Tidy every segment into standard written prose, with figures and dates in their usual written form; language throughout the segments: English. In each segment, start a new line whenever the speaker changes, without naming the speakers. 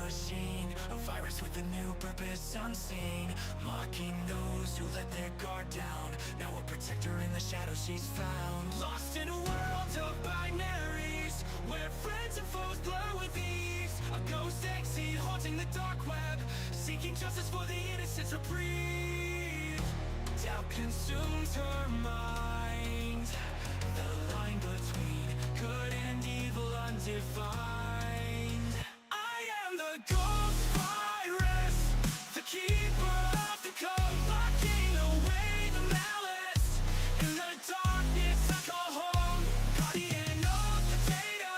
machine, a virus with a new purpose unseen, mocking those who let their guard down. Now a protector in the shadows she's found. Lost in a world of binaries, where friends and foes blur with ease. A ghost exit haunting the dark web, seeking justice for the innocent's reprieve. Doubt consumes her mind, the line between good and evil undefined. I am the ghost virus, the keeper of the code, locking away the malice. In the darkness I call home, guardian of the data,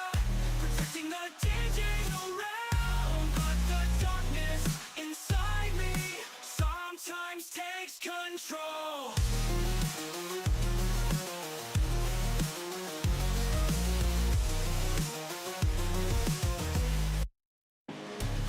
protecting the digital realm. But the darkness inside me sometimes takes control.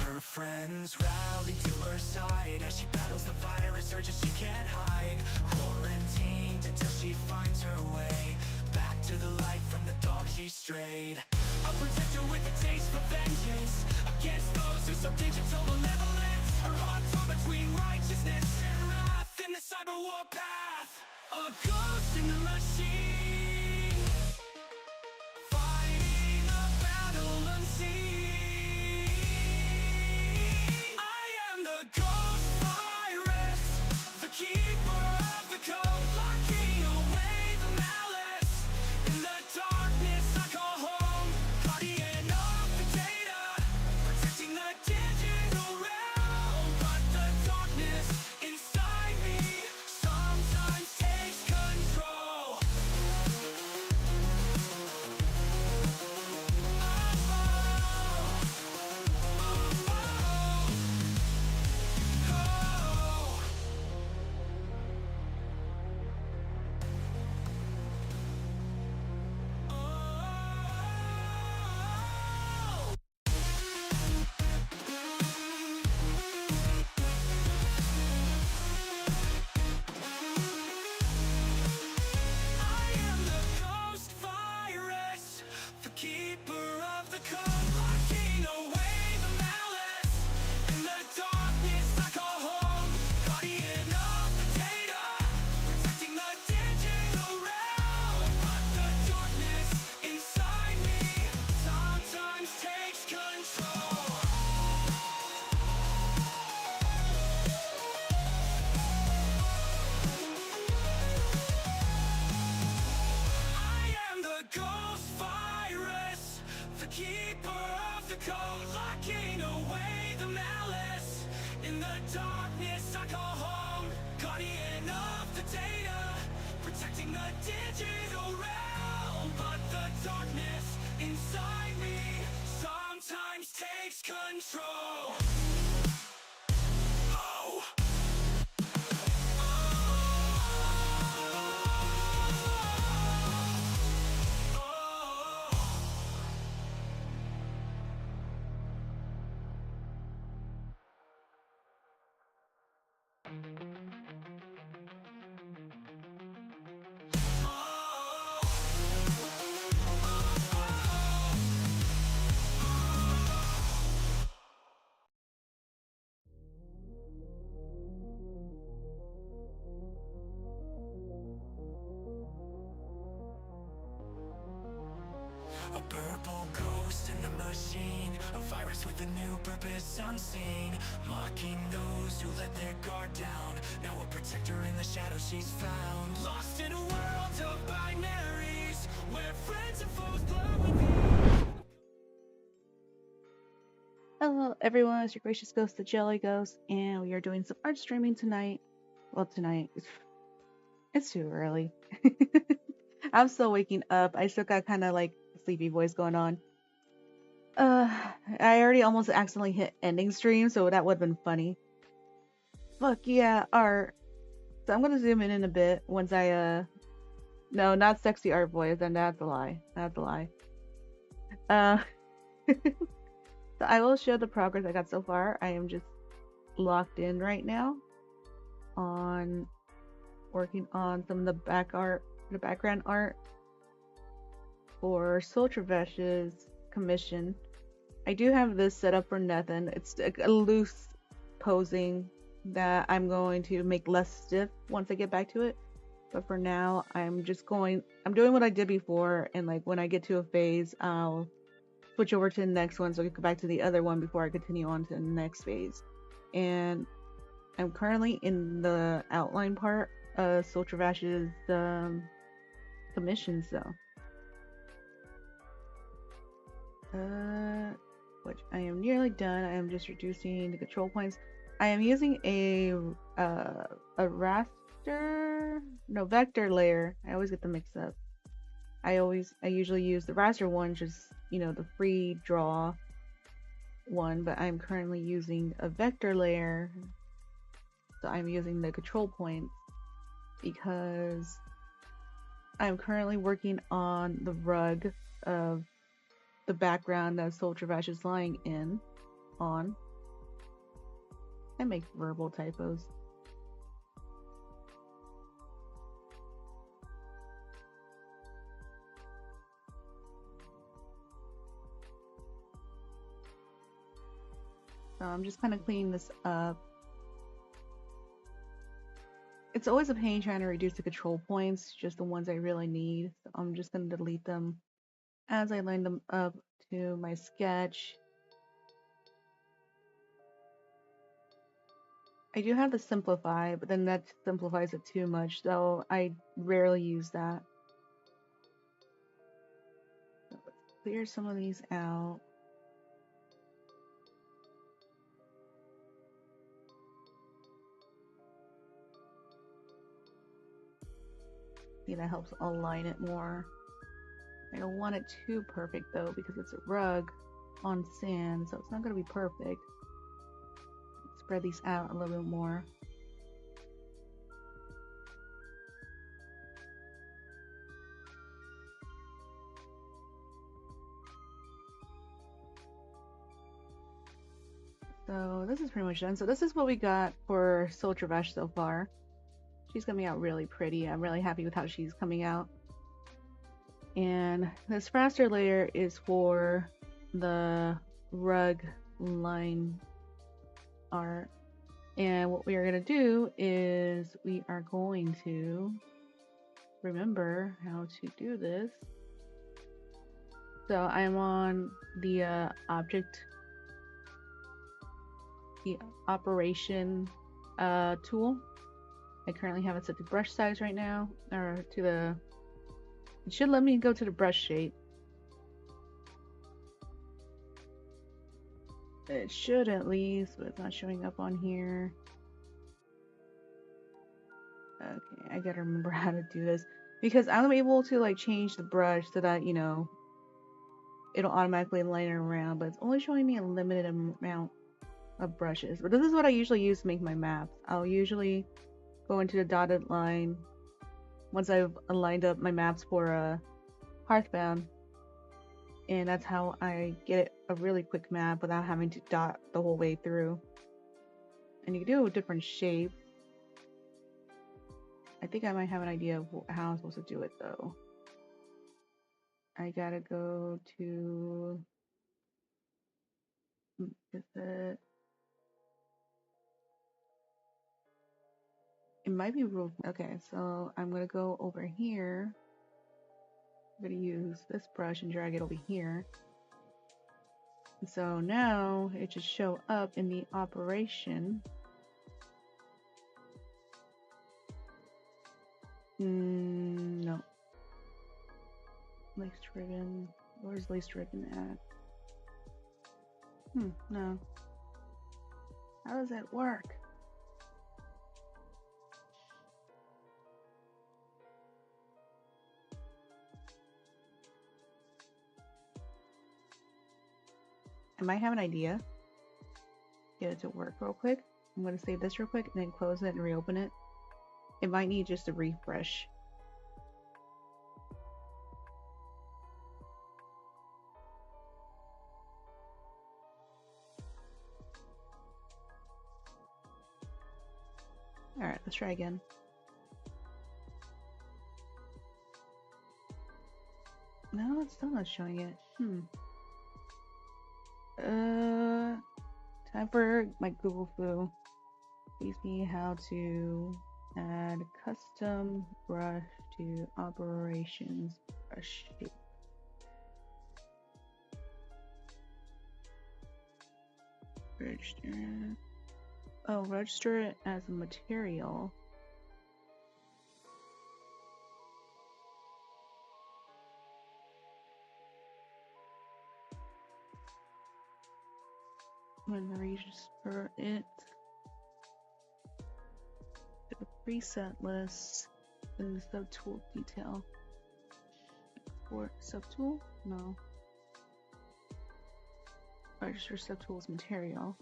Her friends rally to her side as she battles the virus, urges she can't hide. Quarantined until she finds her way back to the light from the dog she strayed. A protector with a taste for vengeance against those who so digital malevolence. Her heart torn between righteousness and wrath in the cyber war path. A ghost in the machine, fighting a battle unseen. I am the ghost virus, the keeper of the code, locking away the malice. In the darkness I call home, guardian of the data, protecting the digital realm. But the darkness inside me sometimes takes control. I am the ghost virus, the keeper of the code, locking away the malice. In the darkness I call home, guardian of the data, protecting the digital realm. But the darkness inside me sometimes takes control. I am the ghost virus, the keeper of the code, locking away the malice. In the darkness I call home, guardian of the data, protecting the digital realm. But the darkness inside me sometimes takes control. Oh. A purple ghost in the machine, a virus with a new purpose unseen, mocking those who let their guard down. Now a protector in the shadows she's found. Lost in a world of binaries, where friends and foes blur with ease.
Hello everyone, it's your gracious ghost, the Jelly Ghost, and we are doing some art streaming tonight. Well, tonight. It's too early. I'm still waking up. I still got kind of like a sleepy voice going on. I already almost accidentally hit ending stream, so that would have been funny. Fuck yeah, art. So I'm gonna zoom in a bit once I no, not sexy art voice, and that's a lie. That's a lie. So I will show the progress I got so far. I am just locked in right now on working on some of the background art for Soul Travesh's commission. I do have this set up for nothing. It's a loose posing that I'm going to make less stiff once I get back to it. But for now, I'm doing what I did before, and like when I get to a phase, I'll switch over to the next one so I can go back to the other one before I continue on to the next phase. And I'm currently in the outline part of Sultravash's commissions though. Which I am nearly done. I am just reducing the control points. I am using a vector layer. I always get them mixed up. I usually use the raster one, just the free draw one, but I'm currently using a vector layer. So I'm using the control points because I'm currently working on the rug of the background that Sultravash is lying on. I make verbal typos. So I'm just kind of cleaning this up. It's always a pain trying to reduce the control points, just the ones I really need. So I'm just going to delete them as I line them up to my sketch. I do have the simplify, but then that simplifies it too much, so I rarely use that. So let's clear some of these out. See, that helps align it more. I don't want it too perfect though, because it's a rug on sand, so it's not going to be perfect. Spread these out a little bit more. So this is pretty much done. So this is what we got for Sultravash so far. She's coming out really pretty. I'm really happy with how she's coming out. And this raster layer is for the rug line art. And what we are going to do is we are going to remember how to do this. So I'm on the operation tool. I currently have it set to brush size right now, or to the, it should let me go to the brush shape. It should at least, but it's not showing up on here. Okay, I gotta remember how to do this because I'm able to like change the brush so that it'll automatically line it around, but it's only showing me a limited amount of brushes. But this is what I usually use to make my maps. I'll usually go into the dotted line once I've lined up my maps for Hearthbound, and that's how I get a really quick map without having to dot the whole way through. And you can do a different shape. I think I might have an idea of how I'm supposed to do it though. I gotta go to, is it? It might be rule. Okay, so I'm gonna go over here. I'm gonna use this brush and drag it over here. So now it should show up in the operation. No. Lace ribbon. Where's lace ribbon at? No. How does that work? I might have an idea. Get it to work real quick. I'm going to save this real quick and then close it and reopen it. It might need just a refresh. Alright, let's try again. No, it's still not showing it. Time for my Google foo. Teach me how to add custom brush to operations brush shape. Register. Oh, register it as a material. I'm gonna register it to the preset list in the subtool detail. Or subtool? No. Register subtools material.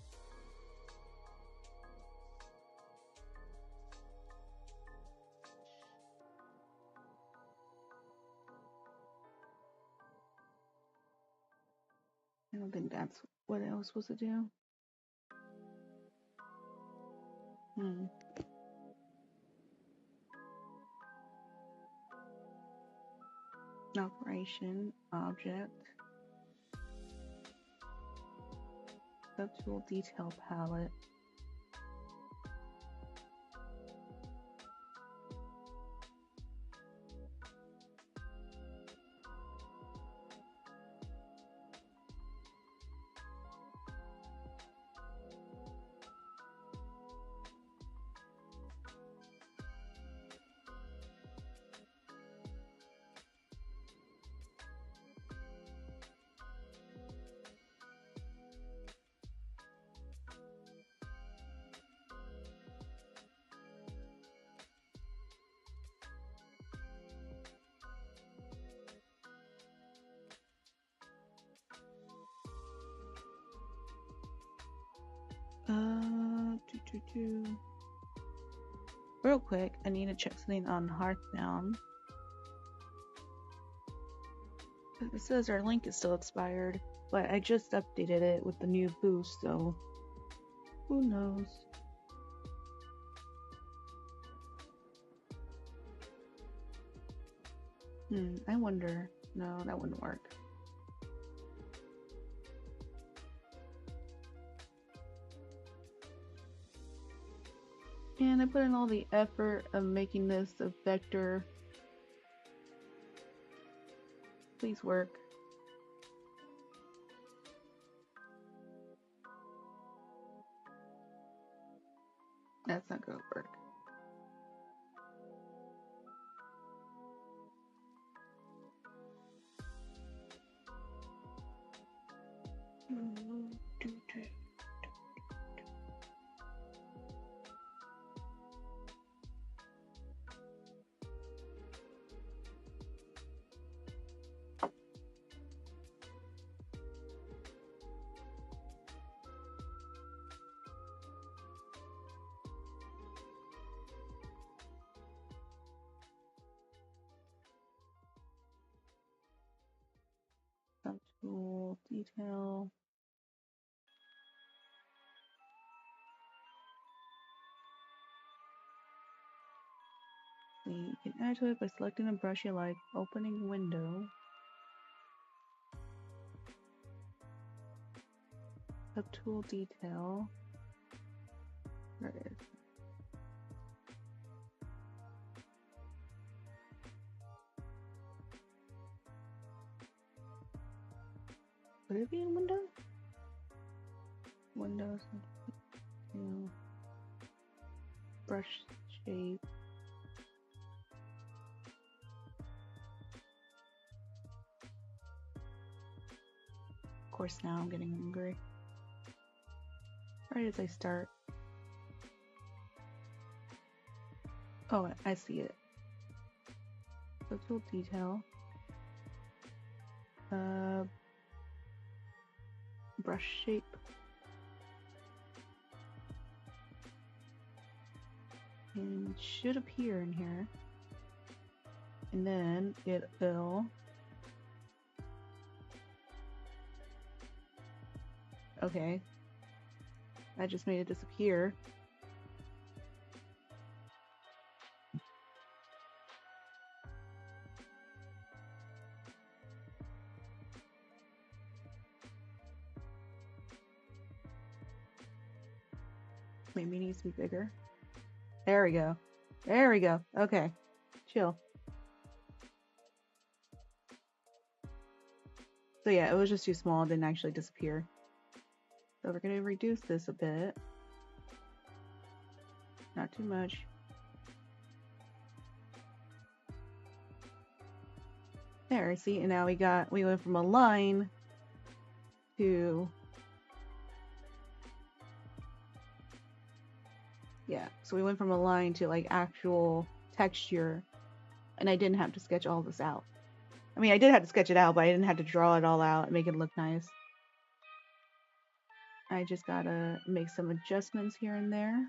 I don't think that's what I was supposed to do. Operation object. Subtool detail palette. Real quick, I need to check something on Hearthbound. It says our link is still expired, but I just updated it with the new boost, so who knows? I wonder. No, that wouldn't work. And I put in all the effort of making this a vector. Please work. That's not gonna work. Subtool detail. You can add to it by selecting a brush you like, opening window. Subtool detail. There it is. Would it be in window? Windows. Brush shape. Of course, now I'm getting angry. Right as I start. Oh, I see it. Subtool detail. Brush shape. And it should appear in here. And then it will. Okay. I just made it disappear. Maybe it needs to be bigger. There we go. There we go. Okay. Chill. So yeah, it was just too small. It didn't actually disappear. So we're going to reduce this a bit. Not too much. There, see, and now we went from a line to, yeah, so we went from a line to like actual texture, and I didn't have to sketch all this out. I mean, I did have to sketch it out, but I didn't have to draw it all out and make it look nice. I just gotta make some adjustments here and there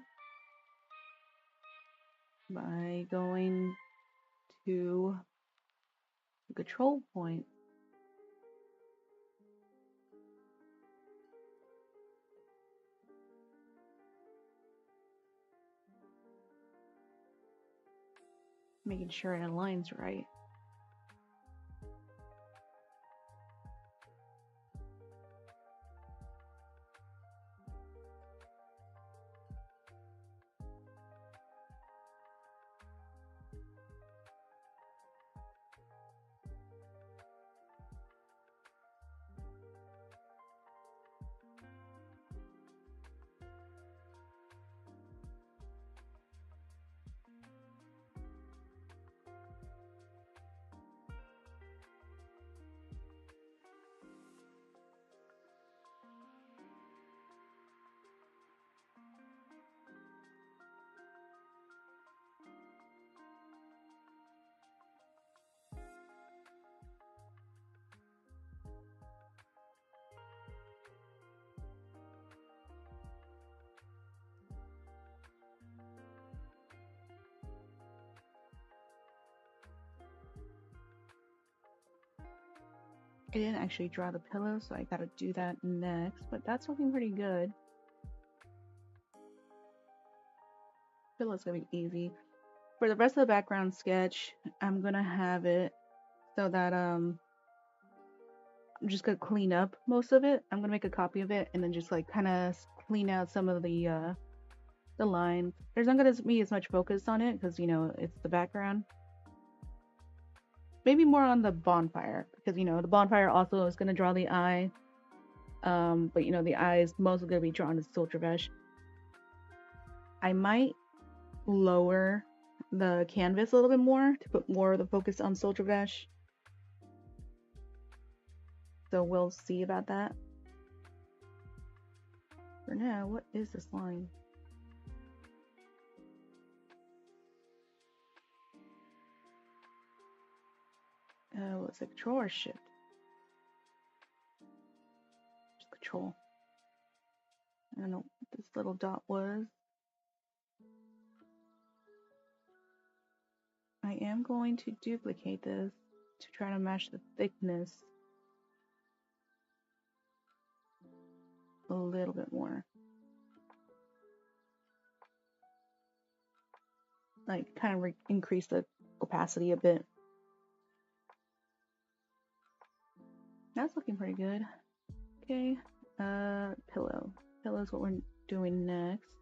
by going to the control point. Making sure it aligns right. I didn't actually draw the pillow, so I gotta do that next, but that's looking pretty good. Pillow's gonna be easy. For the rest of the background sketch, I'm gonna have it so that I'm just gonna clean up most of it. I'm gonna make a copy of it and then just like kind of clean out some of the lines. There's not gonna be as much focus on it because it's the background. Maybe more on the bonfire because the bonfire also is gonna draw the eye. But the eye is mostly gonna be drawn to Sultravesh. I might lower the canvas a little bit more to put more of the focus on Sultravesh. So we'll see about that. For now, what is this line? Was it control or shift? Just control. I don't know what this little dot was. I am going to duplicate this to try to match the thickness a little bit more. Like kind of increase the opacity a bit. That's looking pretty good. Okay, pillow. Pillow is what we're doing next.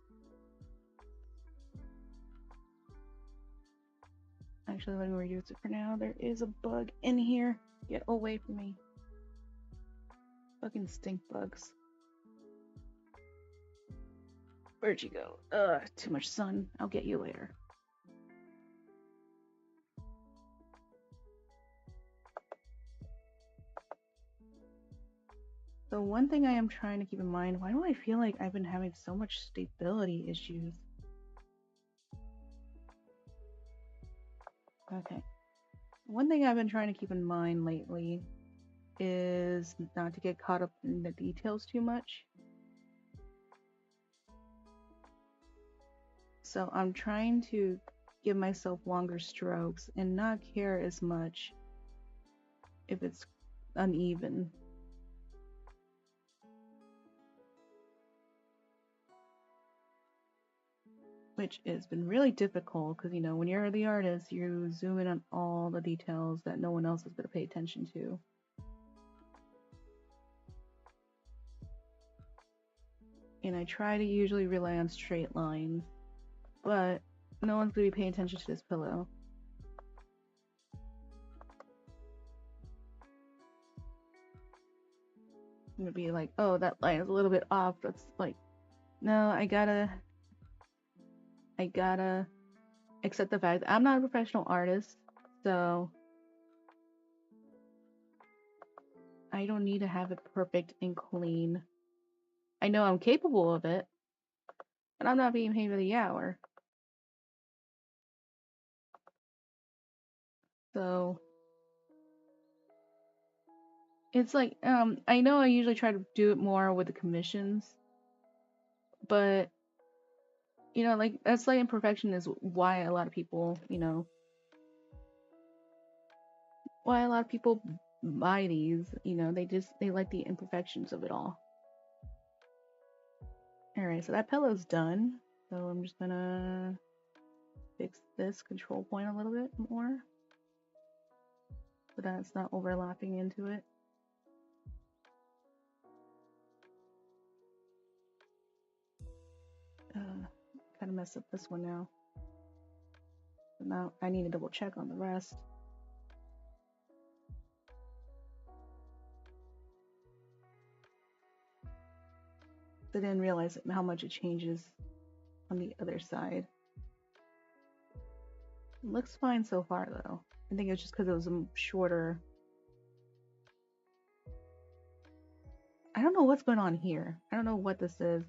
Actually, let me reduce it for now. There is a bug in here. Get away from me. Fucking stink bugs. Where'd you go? Too much sun. I'll get you later. So one thing I am trying to keep in mind, why do I feel like I've been having so much stability issues? Okay. One thing I've been trying to keep in mind lately is not to get caught up in the details too much. So I'm trying to give myself longer strokes and not care as much if it's uneven. Which has been really difficult because, when you're the artist, you zoom in on all the details that no one else is going to pay attention to. and I try to usually rely on straight lines, but no one's gonna be paying attention to this pillow. I'm gonna be like, oh, that line is a little bit off. That's like, no, I gotta accept the fact that I'm not a professional artist, so I don't need to have it perfect and clean. I know I'm capable of it, but I'm not being paid by the hour. So it's like, I know I usually try to do it more with the commissions, but you know, like that slight imperfection is why a lot of people, why a lot of people buy these. You know, they like the imperfections of it all. All right, so that pillow's done. So I'm just gonna fix this control point a little bit more so that it's not overlapping into it. Kind of messed up this one now. So now I need to double check on the rest. I didn't realize how much it changes on the other side. It looks fine so far though. I think it's just because it was a shorter. I don't know what's going on here. I don't know what this is.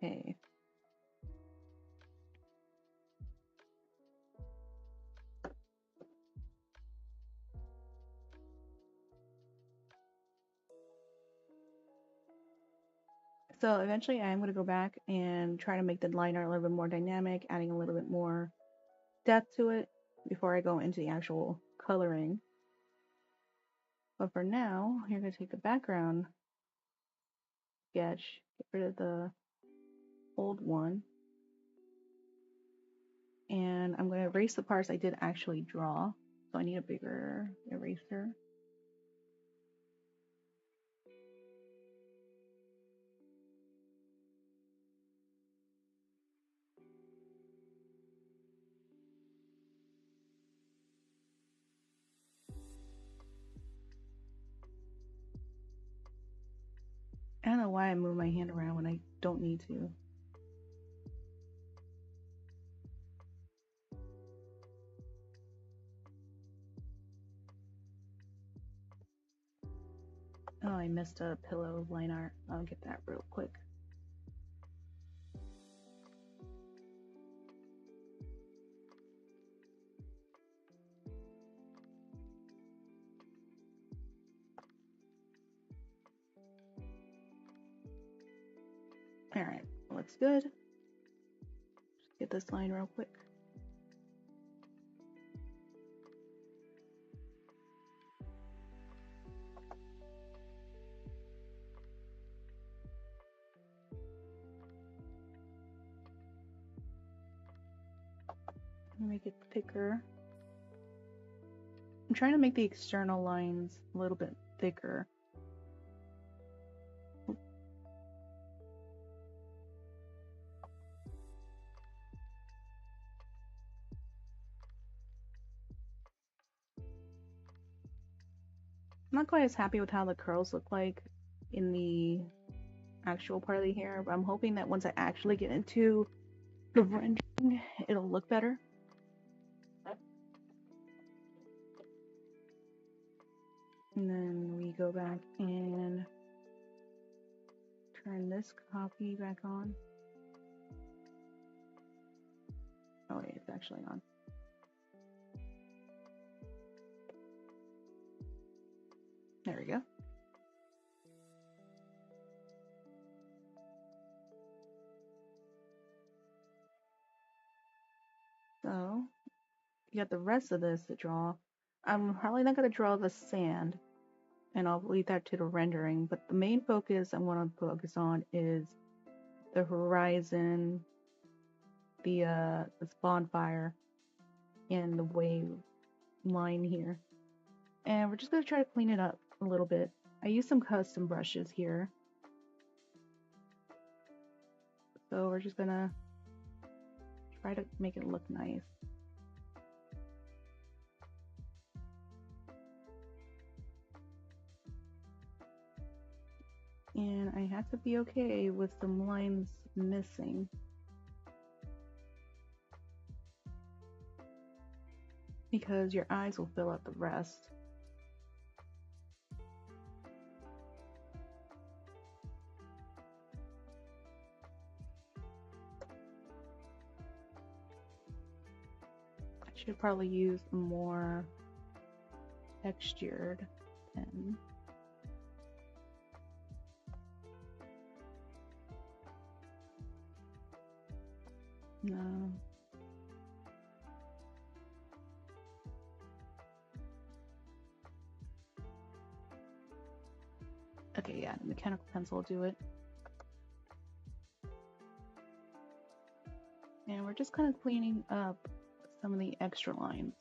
Okay. So eventually I am going to go back and try to make the liner a little bit more dynamic, adding a little bit more depth to it before I go into the actual coloring. But for now, you're going to take the background sketch, get rid of the old one, and I'm going to erase the parts I did actually draw. So I need a bigger eraser. I don't know why I move my hand around when I don't need to. Oh, I missed a pillow line art. I'll get that real quick. Alright, looks good. Just get this line real quick. Make it thicker. I'm trying to make the external lines a little bit thicker. I'm not quite as happy with how the curls look like in the actual part of the hair, but I'm hoping that once I actually get into the rendering, it'll look better. And then we go back and turn this copy back on. Oh wait, it's actually on. There we go. So, you got the rest of this to draw. I'm probably not going to draw the sand, and I'll leave that to the rendering, but the main focus I want to focus on is the horizon, this bonfire, and the wave line here. And we're just going to try to clean it up a little bit. I use some custom brushes here. So we're just going to try to make it look nice. And I have to be okay with some lines missing, because your eyes will fill out the rest. I should probably use a more textured pen. No. Okay, yeah, mechanical pencil will do it. And we're just kind of cleaning up some of the extra lines.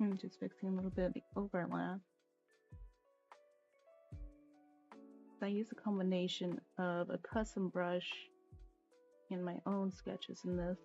I'm just fixing a little bit of the overlap. I use a combination of a custom brush and my own sketches in this.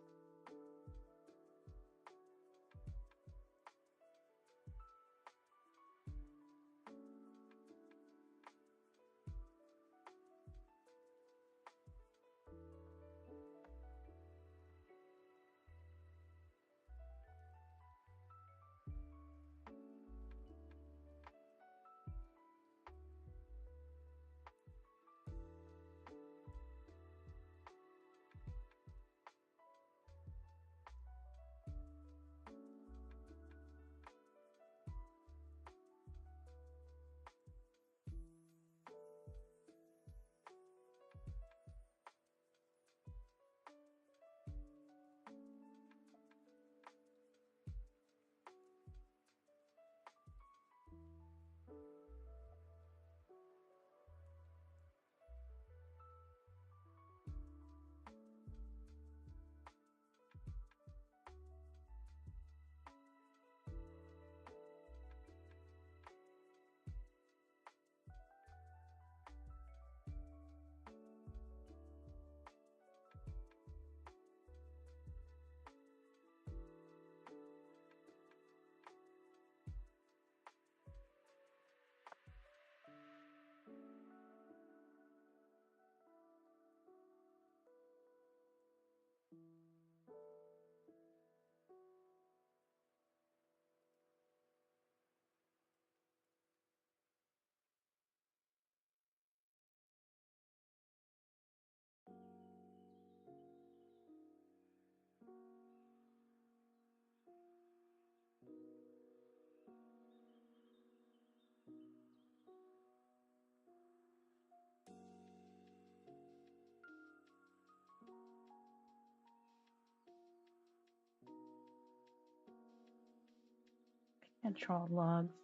And draw logs.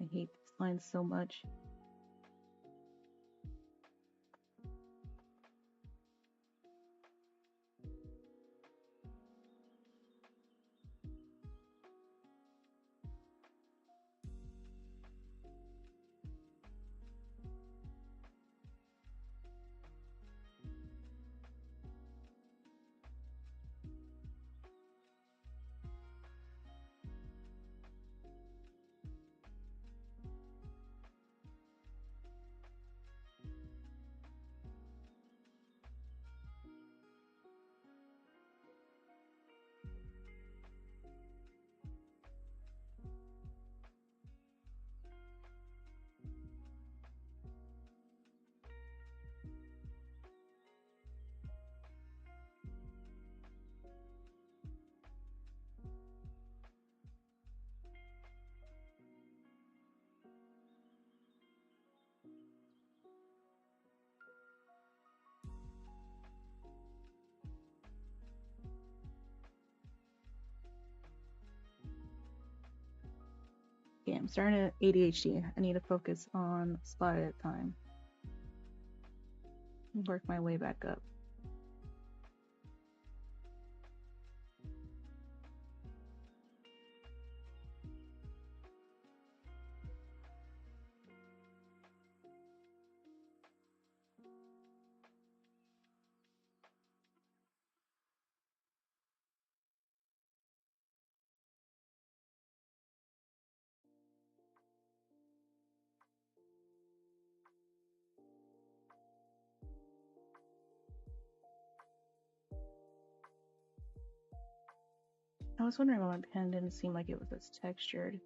I hate these lines so much. Okay, I'm starting at ADHD. I need to focus on a spot at a time. Work my way back up. I was wondering why my pen didn't seem like it was as textured.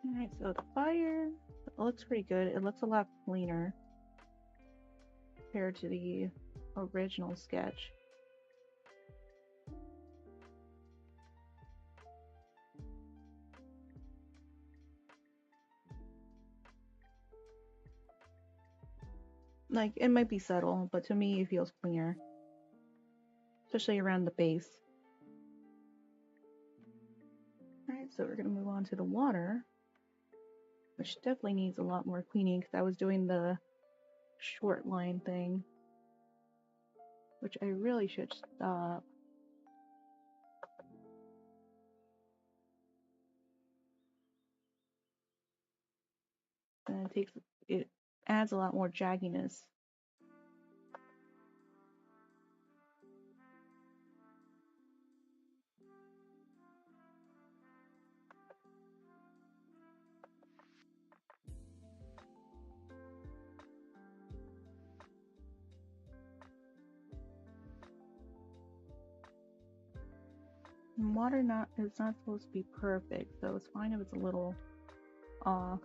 Alright, so the fire looks pretty good. It looks a lot cleaner compared to the original sketch. Like, it might be subtle, but to me it feels cleaner. Especially around the base. Alright, so we're gonna move on to the water, which definitely needs a lot more cleaning because I was doing the short line thing, which I really should stop. And it adds a lot more jagginess. And water it's not supposed to be perfect, so it's fine if it's a little off.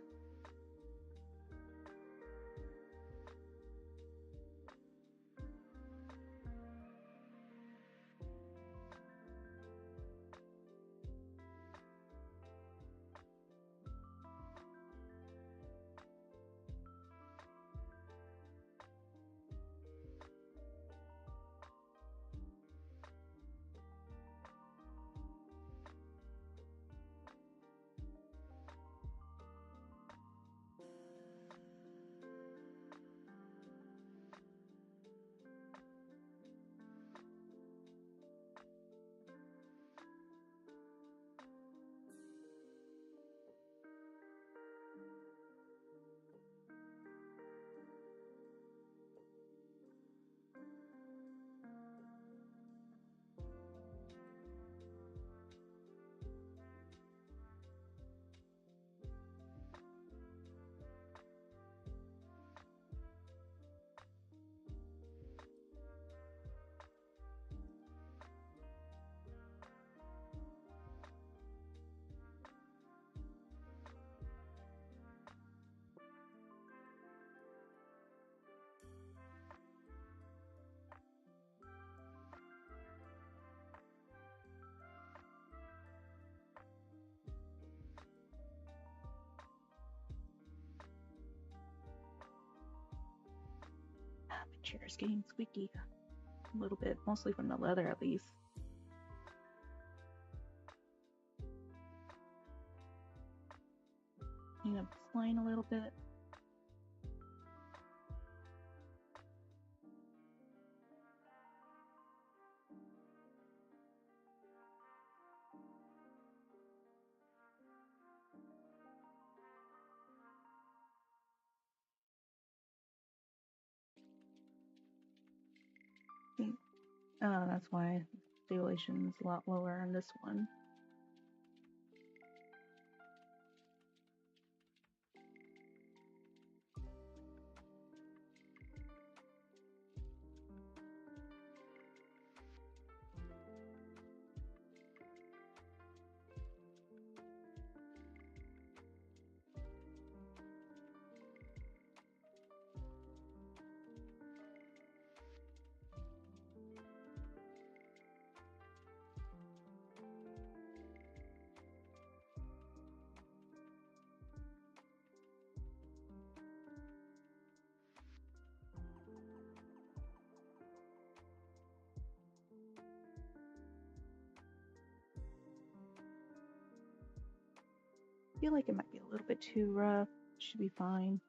My chair is getting squeaky a little bit, mostly from the leather at least. Clean up this line a little bit. That's why stabilization is a lot lower on this one. feel like it might be a little bit too rough. Should be fine.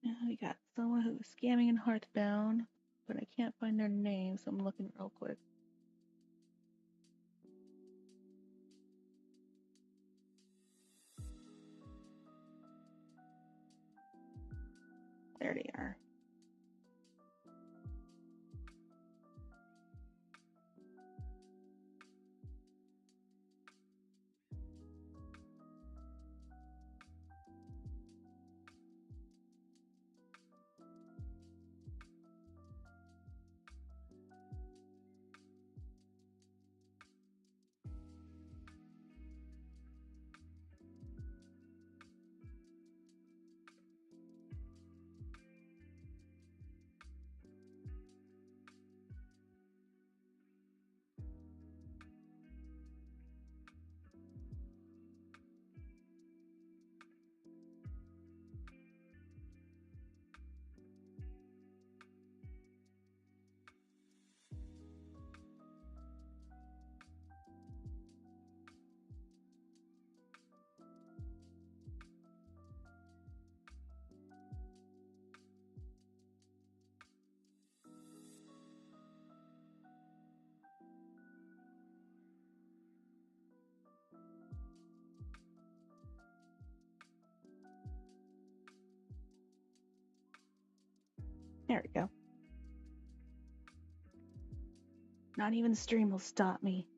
Now we got someone who's scamming in Hearthbound, but I can't find their name, so I'm looking real quick. There they are. There we go. Not even the stream will stop me.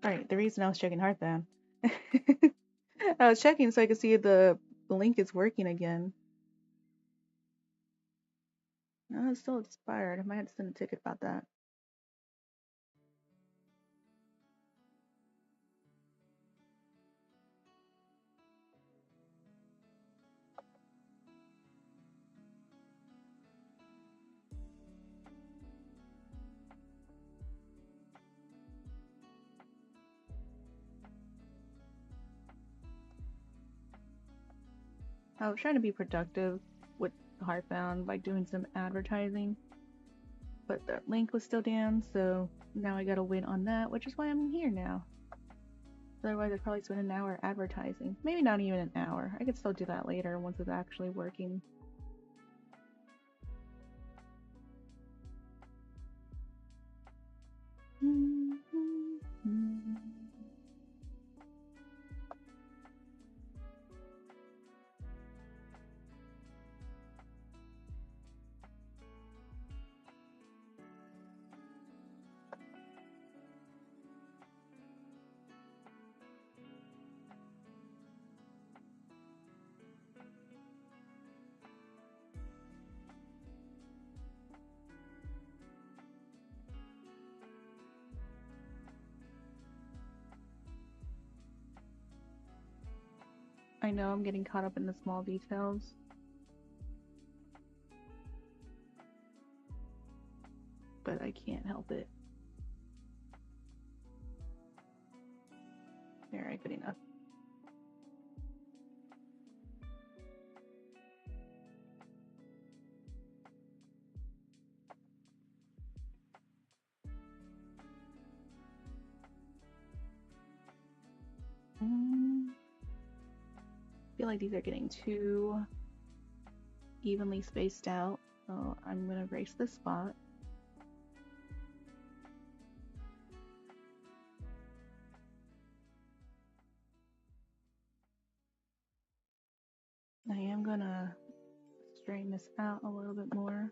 Alright, the reason I was checking Hearthbound. I was checking so I could see if the link is working again. No, it's still expired. I might have to send a ticket about that. I was trying to be productive with Hearthbound by doing some advertising, but the link was still down, so now I gotta wait on that, which is why I'm here now. Otherwise, I'd probably spend an hour advertising. Maybe not even an hour. I could still do that later once it's actually working. I know I'm getting caught up in the small details. But I can't help it. Alright, good enough. I feel like these are getting too evenly spaced out, so I'm gonna erase this spot. I am gonna straighten this out a little bit more.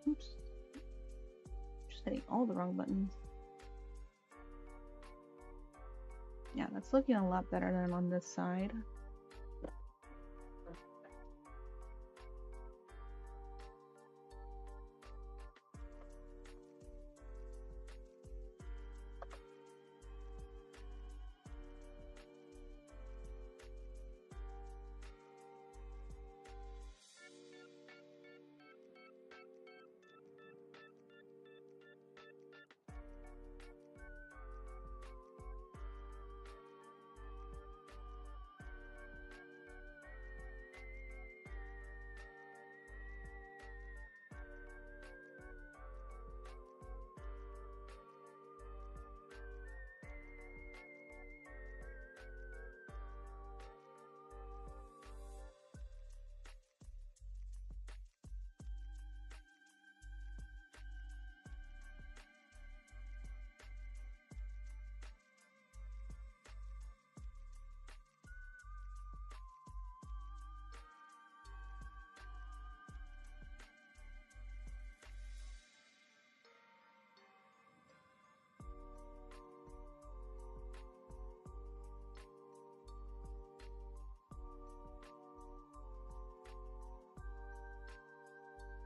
Oops. Just hitting all the wrong buttons. Yeah, that's looking a lot better than on this side.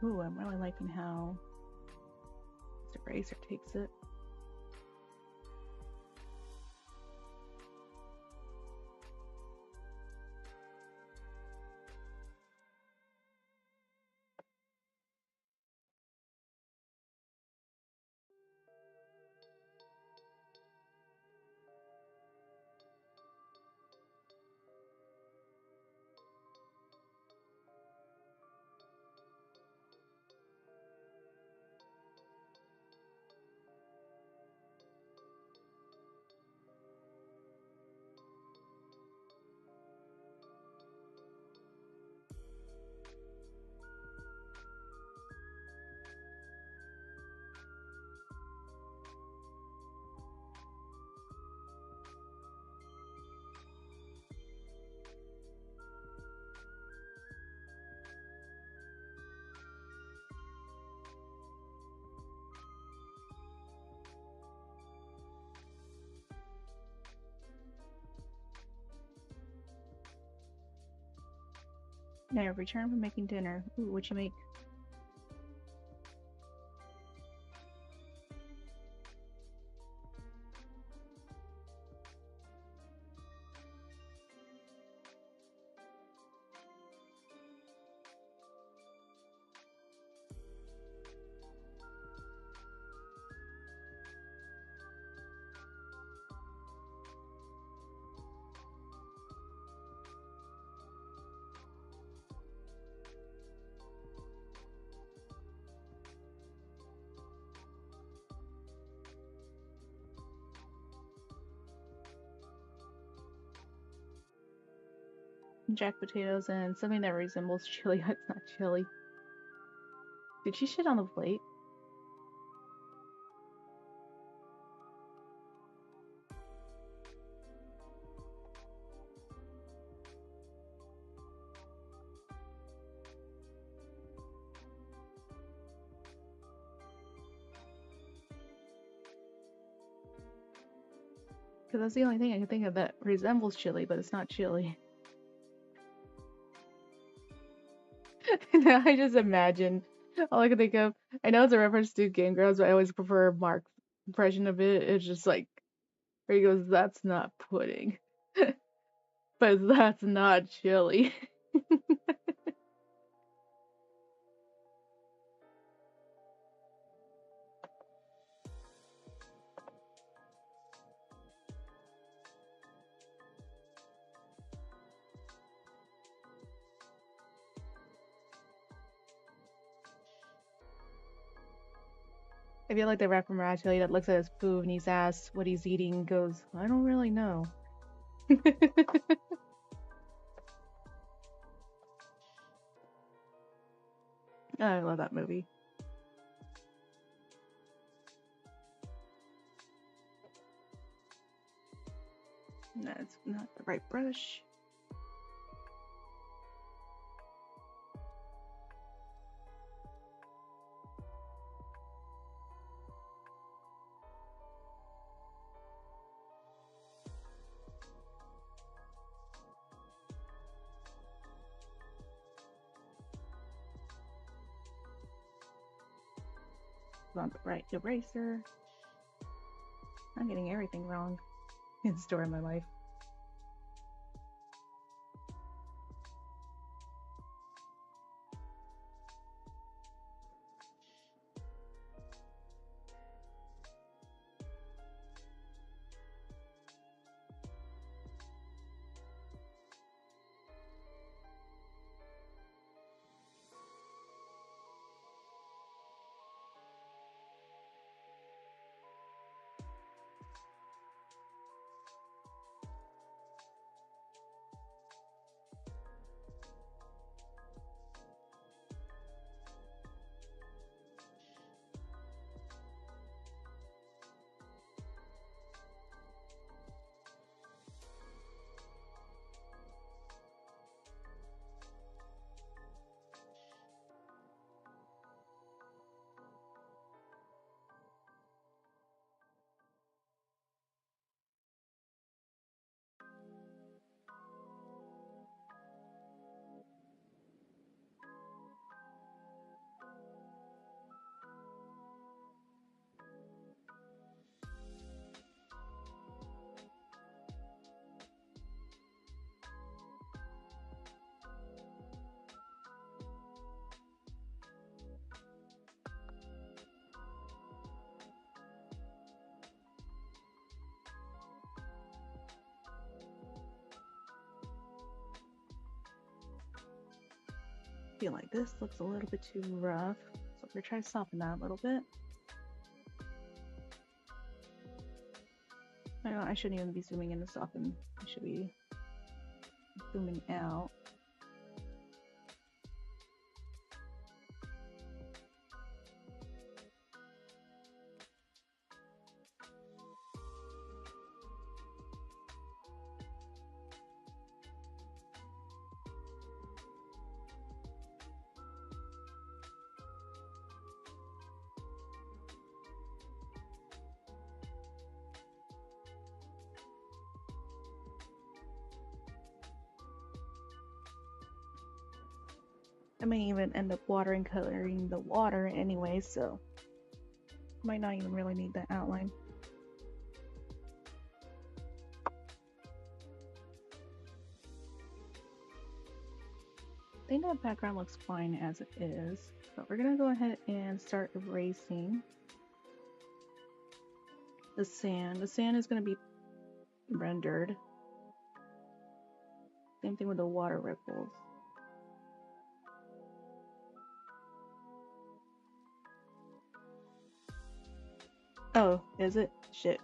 Ooh, I'm really liking how this eraser takes it. Now, return from making dinner. Ooh, what'd you make? Jack potatoes and something that resembles chili. It's not chili. Did she shit on the plate? Because that's the only thing I can think of that resembles chili, but it's not chili. Now I just imagine. All I can think of, I know it's a reference to Game Girls, but I always prefer Mark's impression of it. It's just like, where he goes, "That's not pudding, but that's not chili." I feel like the rapper that looks at his food and he's asked what he's eating and goes, "I don't really know." I love that movie. That's not the right brush. Not the right eraser. I'm getting everything wrong in the story of my life. Feel like this looks a little bit too rough, so we're gonna try to soften that a little bit. I shouldn't even be zooming in to soften. I should be zooming out. I may even end up watering coloring the water anyway, so might not even really need that outline. I think that background looks fine as it is, but we're gonna go ahead and start erasing the sand. The sand is gonna be rendered. Same thing with the water ripples. Oh, is it? Shit.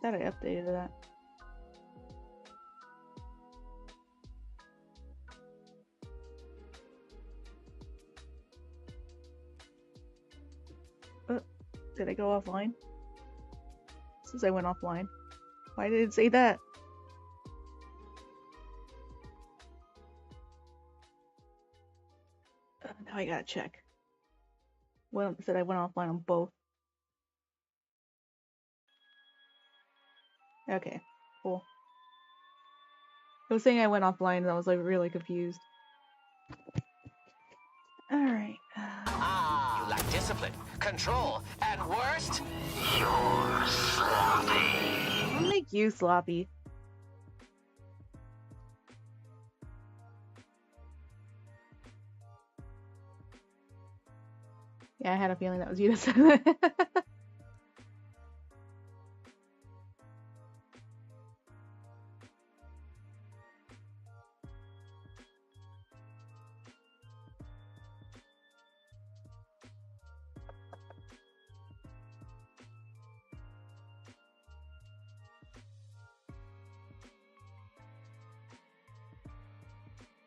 Thought I updated that. Did I go offline? Since I went offline. Why did it say that? Now I gotta check. Well, it said I went offline on both. Okay, cool. I was saying I went offline and I was like really confused. Alright.
You lack discipline, control, and worst,
I'll make you sloppy. Yeah, I had a feeling that was you that said that.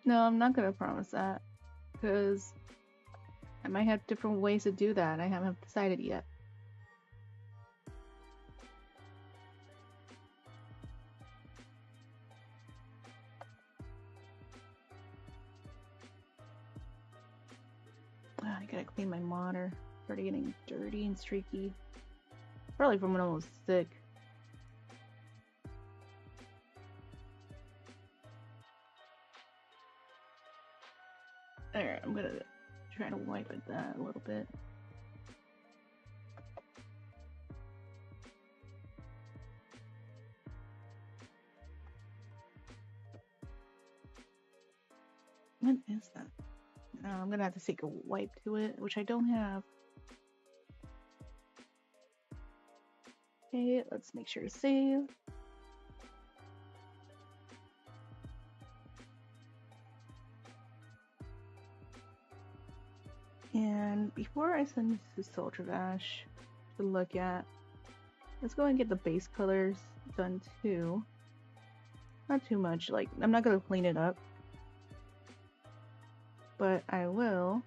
No, I'm not gonna promise that. Because I might have different ways to do that. I haven't decided yet. I gotta clean my monitor. Started getting dirty and streaky. Probably from when I was sick. Alright, I'm gonna try to wipe at that a little bit. What is that? I'm gonna have to take a wipe to it, which I don't have. Okay, let's make sure to save. And before I send this to Soldier Vash to look at, let's go and get the base colors done too. Not too much, like, I'm not gonna clean it up. But I will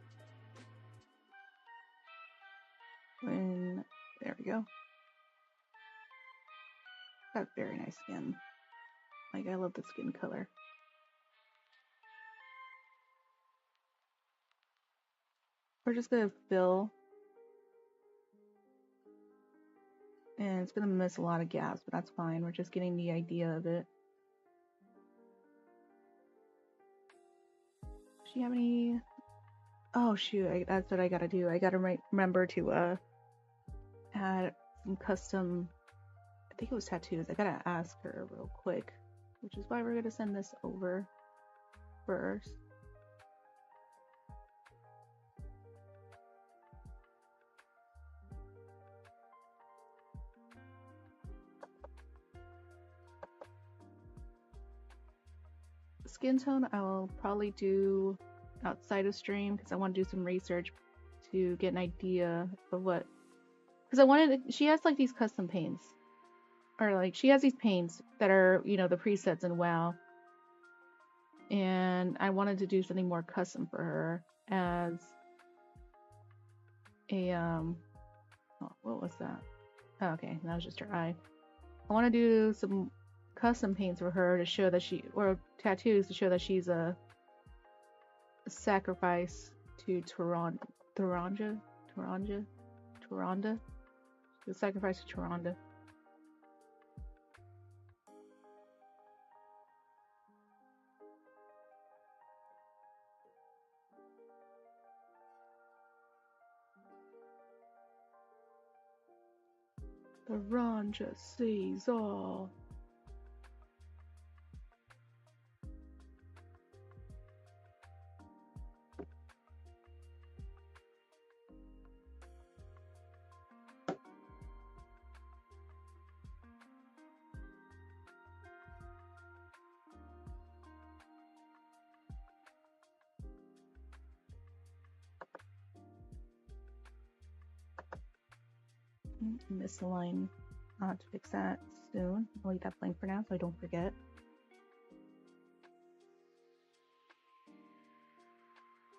when, there we go. Got very nice skin. Like, I love the skin color. We're just gonna fill. And it's gonna miss a lot of gaps, but that's fine. We're just getting the idea of it. Does she have any? Oh shoot, that's what I gotta do. I gotta remember to add some custom, I think it was tattoos. I gotta ask her real quick, which is why we're gonna send this over first. Skin tone I will probably do outside of stream because I want to do some research to get an idea of what, because I wanted she has like these custom paints, or like she has these paints that are, you know, the presets in WoW, and I wanted to do something more custom for her as a oh, what was that? Oh, okay, that was just her eye. I want to do some custom paints for her to show that she, or tattoos to show that she's a sacrifice to Tyrande. The sacrifice to Tyrande. Tyrande sees all. Misalign. I'll have to fix that soon. I'll leave that blank for now so I don't forget.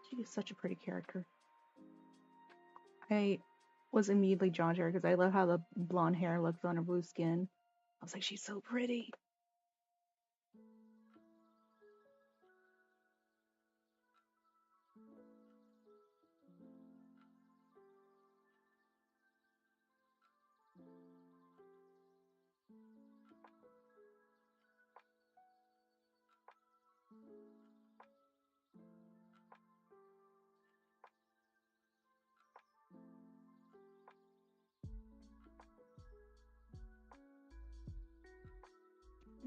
She is such a pretty character. I was immediately drawn to her because I love how the blonde hair looks on her blue skin. I was like, she's so pretty.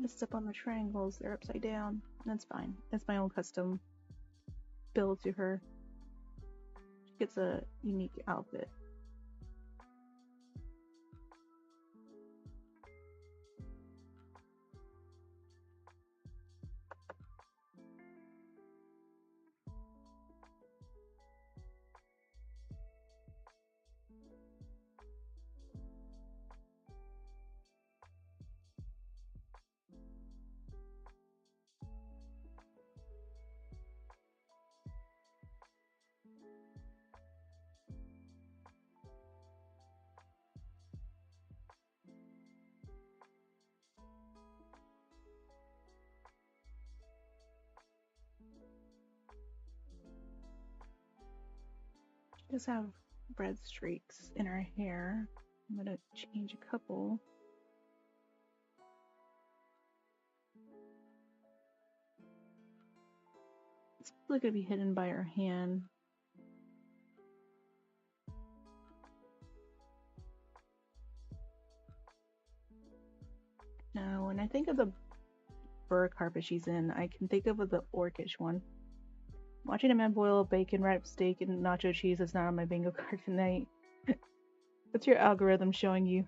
Just step on the triangles, they're upside down. That's fine. That's my own custom build to her. She gets a unique outfit. She does have red streaks in her hair. I'm gonna change a couple. It's probably gonna be hidden by her hand. Now, when I think of the fur carpet she's in, I can think of the orcish one. Watching a man boil bacon, wrapped steak, and nacho cheese is not on my bingo card tonight. What's your algorithm showing you?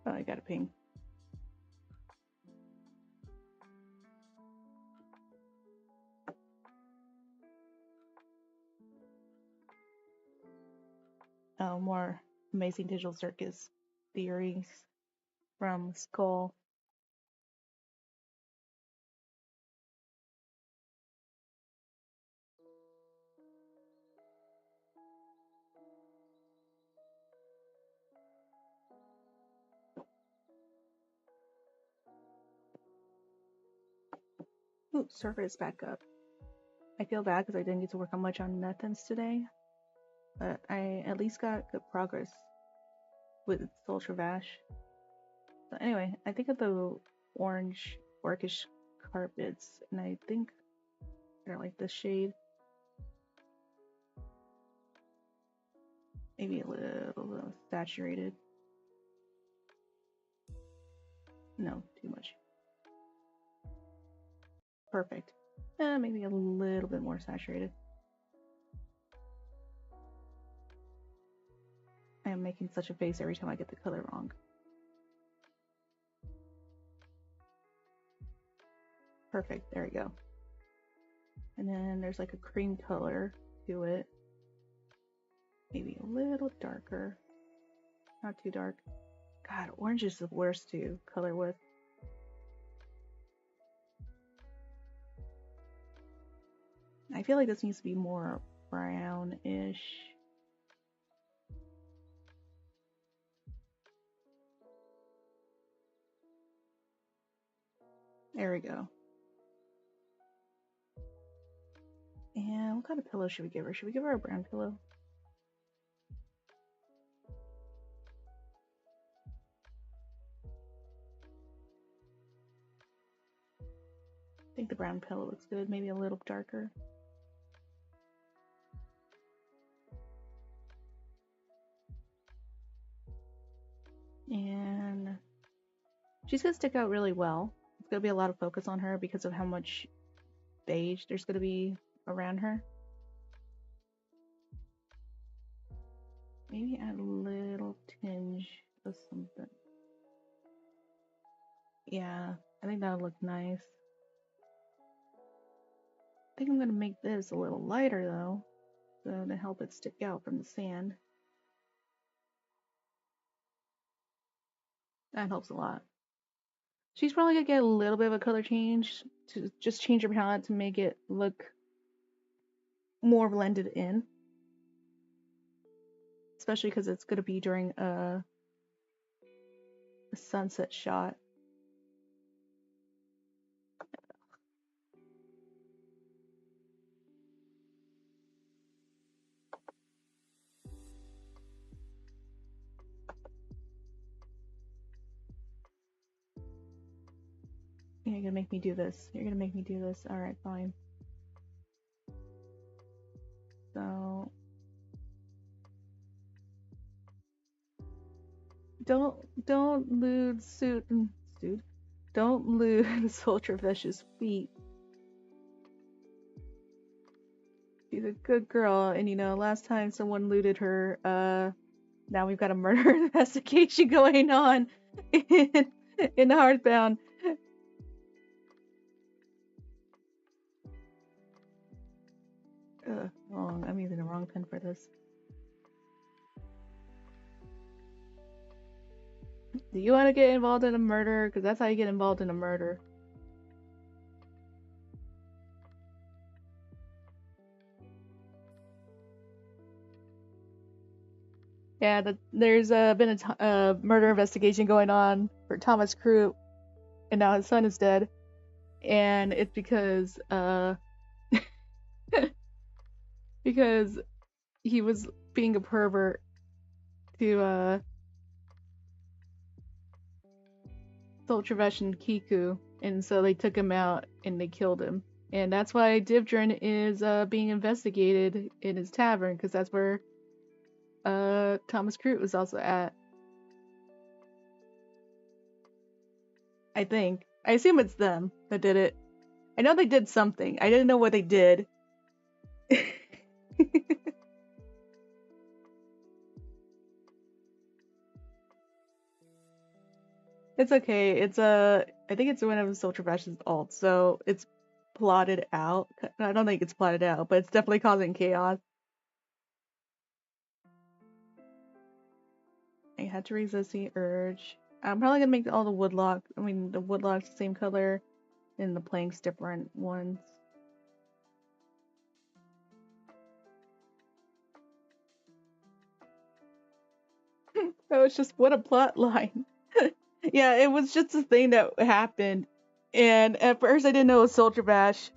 Oh, I got a ping. Oh, more Amazing Digital Circus theories from Skull. Ooh, server is back up. I feel bad because I didn't get to work on much on Nothings today, but I at least got good progress with Sultra Vash. So anyway, I think of the orange orcish carpets, and I think they're like this shade. Maybe a little saturated. No, too much. Perfect. Maybe a little bit more saturated. I am making such a face every time I get the color wrong. Perfect, there we go. And then there's like a cream color to it. Maybe a little darker. Not too dark. God, orange is the worst to color with. I feel like this needs to be more brownish. There we go. And what kind of pillow should we give her? Should we give her a brown pillow? I think the brown pillow looks good. Maybe a little darker. And she's gonna stick out really well. It's gonna be a lot of focus on her because of how much beige there's gonna be around her. Maybe add a little tinge of something. Yeah, I think that'll look nice. I think I'm gonna make this a little lighter though, so to help it stick out from the sand. That helps a lot. She's probably gonna get a little bit of a color change to just change her palette to make it look more blended in. Especially because it's gonna be during a sunset shot. You're gonna make me do this. You're gonna make me do this. Alright, fine. So don't lewd suit don't loot the soldier vicious feet. She's a good girl, and you know, last time someone looted her, now we've got a murder investigation going on in Hearthbound. Oh, I'm using the wrong pen for this. Do you want to get involved in a murder? Because that's how you get involved in a murder. Yeah, there's been a murder investigation going on for Thomas Crew, and now his son is dead. And it's because because he was being a pervert to Sol Travesh and Kiku, and so they took him out and they killed him. And that's why Divdrin is being investigated in his tavern, because that's where Thomas Crute was also at. I think. I assume it's them that did it. I know they did something. I didn't know what they did. It's okay. It's I think it's one of Sol Travesh's alts, so it's plotted out. I don't think it's plotted out, but it's definitely causing chaos. I had to resist the urge. I'm probably gonna make all the the woodlocks the same color, and the planks different ones. That was just what a plot line. Yeah, it was just a thing that happened, and at first I didn't know it was Sol Travesh.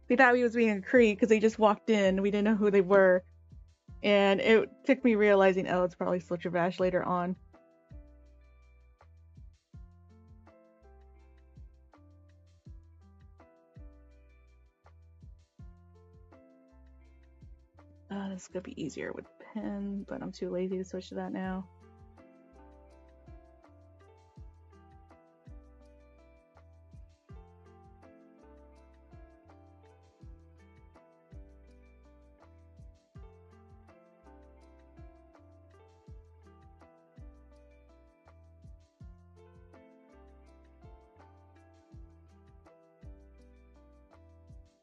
They thought he was being a creep because they just walked in. We didn't know who they were, and it took me realizing, oh, it's probably Sol Travesh later on. This is gonna be easier with pen, but I'm too lazy to switch to that now.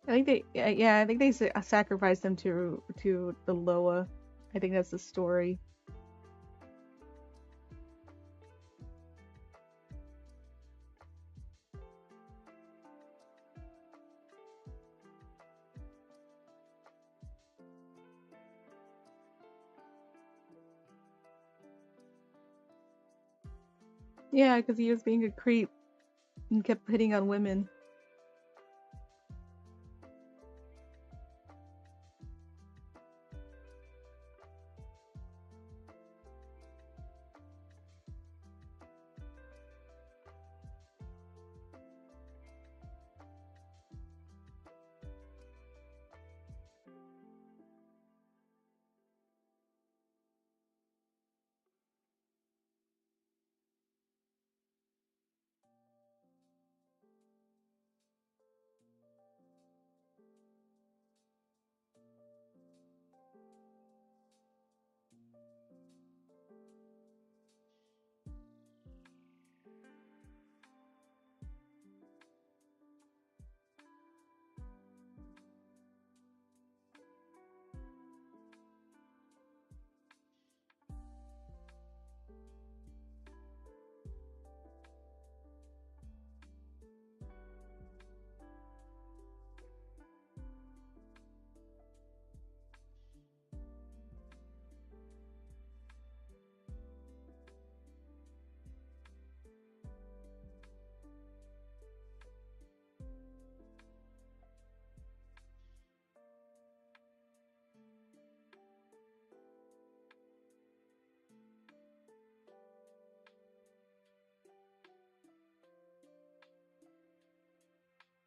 I think they sacrificed him to the Loa. I think that's the story. Yeah, because he was being a creep and kept hitting on women.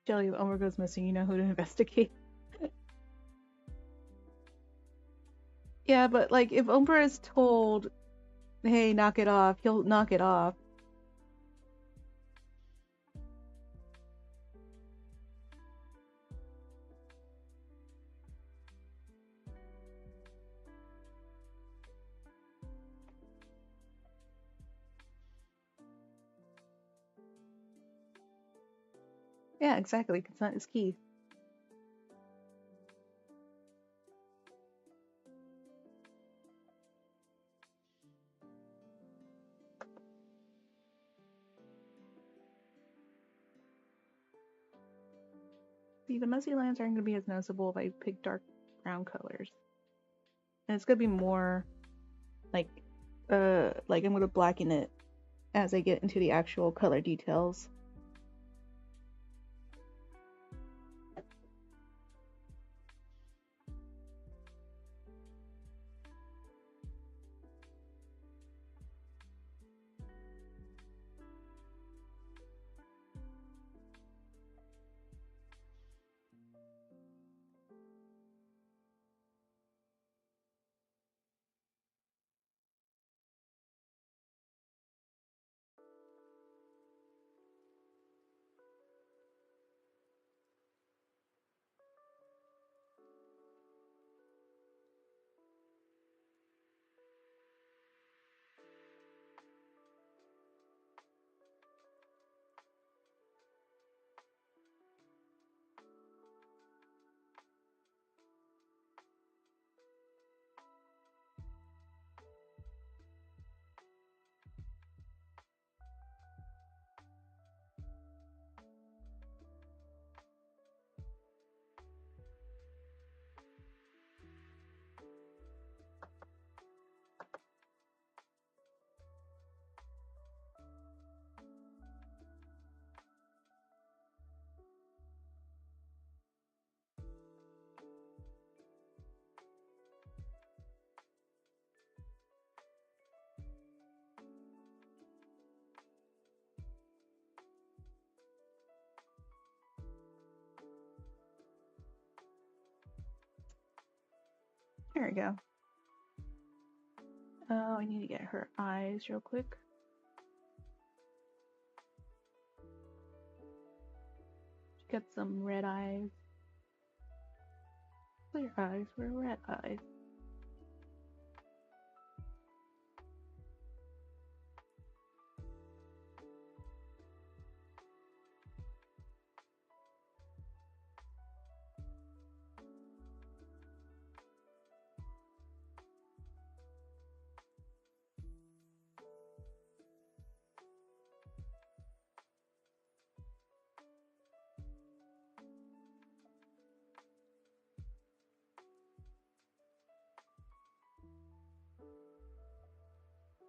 Jelly, if Omer goes missing, you know who to investigate. Yeah, but like if Omer is told, hey, knock it off, he'll knock it off. Yeah, exactly. Consent is key. See, the messy lines aren't going to be as noticeable if I pick dark brown colors. And it's going to be more like I'm going to blacken it as I get into the actual color details. There we go. Oh, I need to get her eyes real quick. She got some red eyes. Clear eyes for red eyes.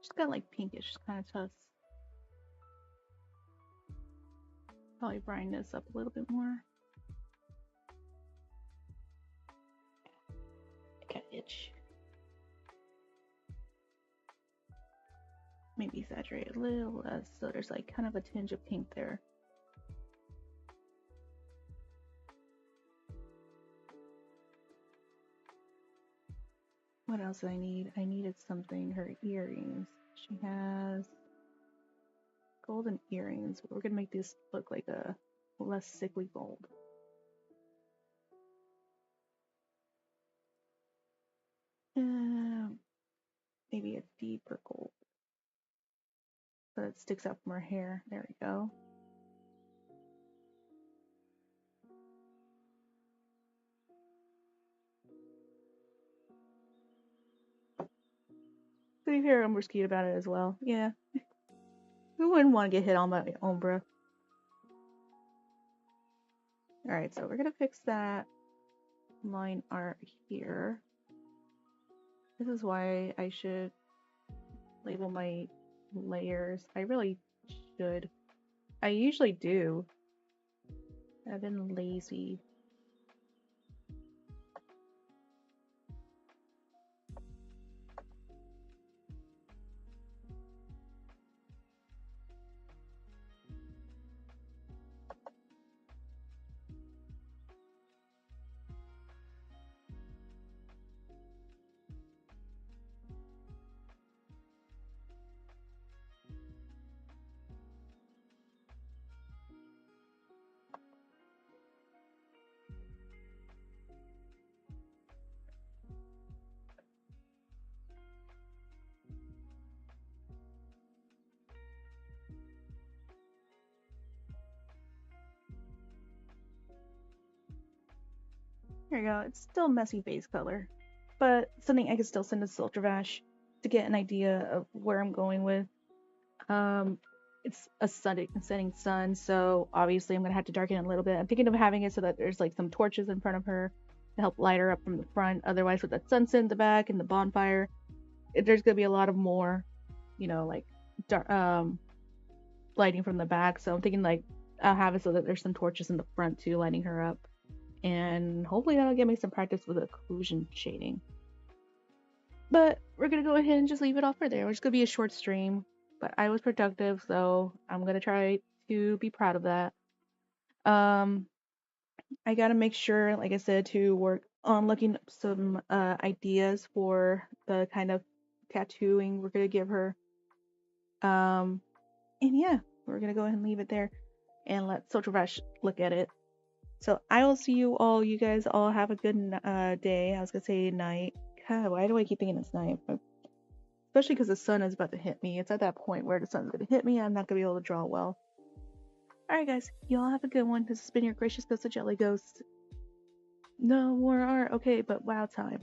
She's got like pinkish kind of tusks. Probably brighten this up a little bit more. I got itch. Maybe saturate a little less so there's like kind of a tinge of pink there. What else did I need? I needed something. Her earrings. She has golden earrings. We're gonna make this look like a less sickly gold. Maybe a deeper gold so it sticks out from her hair. There we go. So you hear I'm risky about it as well. Yeah. Who wouldn't want to get hit on by Umbra? Alright, so we're gonna fix that line art here. This is why I should label my layers. I really should. I usually do. I've been lazy. There you go. It's still messy base color, but something I can still send to Siltravash to get an idea of where I'm going with. It's a setting sun, so obviously I'm gonna have to darken it a little bit. I'm thinking of having it so that there's like some torches in front of her to help light her up from the front. Otherwise, with that sunset in the back and the bonfire, there's gonna be a lot of more, like dark, lighting from the back. So I'm thinking like I'll have it so that there's some torches in the front too, lighting her up, and hopefully that'll get me some practice with occlusion shading. But we're gonna go ahead and just leave it off for there. It's gonna be a short stream, but I was productive, so I'm gonna try to be proud of that. I gotta make sure, like I said, to work on looking up some ideas for the kind of tattooing we're gonna give her. And yeah, we're gonna go ahead and leave it there and let Sotravesh look at it. So I will see you all. You guys all have a good day. I was gonna say night. God, why do I keep thinking it's night? Especially because the sun is about to hit me. It's at that point where the sun's gonna hit me. I'm not gonna be able to draw well. Alright guys, you all have a good one. This has been your gracious ghost of Jelly Ghost. No more art, okay, but WoW time.